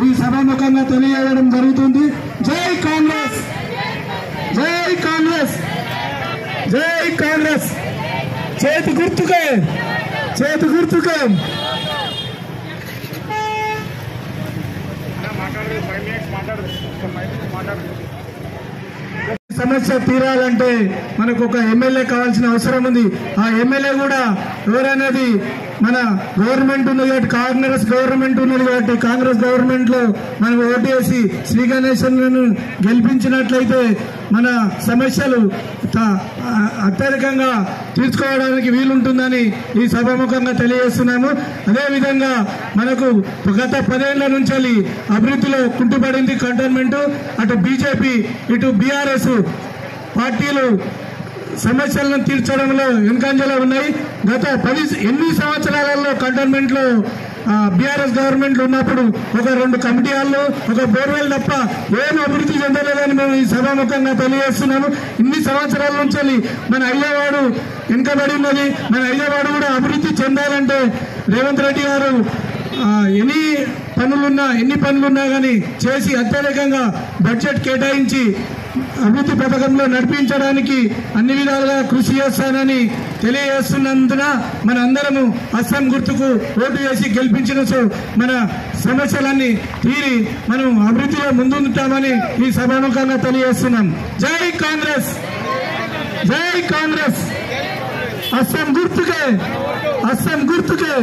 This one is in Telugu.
ఈ సభాముఖంగా తెలియజేయడం జరుగుతుంది. జై కాంగ్రెస్, జై కాంగ్రెస్, జై కాంగ్రెస్. చేతి గుర్తుకే, చేతి గుర్తుకే. సమస్య తీరాలంటే మనకు ఒక ఎమ్మెల్యే కావాల్సిన అవసరం ఉంది. ఆ ఎమ్మెల్యే కూడా ఎవరనేది మన గవర్నమెంట్ ఉన్నది కాబట్టి, కాంగ్రెస్ గవర్నమెంట్ ఉన్నది కాబట్టి కాంగ్రెస్ గవర్నమెంట్ లో మనం ఓటు వేసి శ్రీ గణేశన్లను గెలిపించినట్లయితే మన సమస్యలు అత్యధికంగా తీర్చుకోవడానికి వీలుంటుందని ఈ సభాముఖంగా తెలియజేస్తున్నాము. అదేవిధంగా మనకు గత 10 ఏళ్ల నుంచి అభివృద్ధిలో కుంటుపడింది కంటోన్మెంట్. అటు బీజేపీ ఇటు బీఆర్ఎస్ పార్టీలు సమస్యలను తీర్చడంలో వెనుకంజలో ఉన్నాయి. గత 8 సంవత్సరాలలో కంటోన్మెంట్ లో బీఆర్ఎస్ గవర్నమెంట్ ఉన్నప్పుడు ఒక 2 కమిటీ హాళ్ళు, ఒక బోర్వెల్ తప్ప ఏం అభివృద్ధి చెందలేదని మేము ఈ సభాముఖంగా తెలియజేస్తున్నాము. ఇన్ని సంవత్సరాల నుంచి మన అయ్యవాడు వెనుకబడి ఉన్నది. మన అయ్యవాడు కూడా అభివృద్ధి చెందాలంటే రేవంత్ రెడ్డి గారు ఎన్ని పనులున్నా కానీ చేసి అత్యధికంగా బడ్జెట్ కేటాయించి అభివృద్ధి పథకంలో నడిపించడానికి అన్ని విధాలుగా కృషి చేస్తానని తెలియజేస్తున్నందున మన అందరము అస్సాం గుర్తుకు ఓటు వేసి గెలిపించిన మన సమస్యలన్నీ తీరి మనం అభివృద్ధిలో ముందుంటామని ఈ సభాముఖంగా తెలియజేస్తున్నాం. జై కాంగ్రెస్, జై కాంగ్రెస్. అస్సాం గుర్తుకే, అస్సాం గుర్తుకే.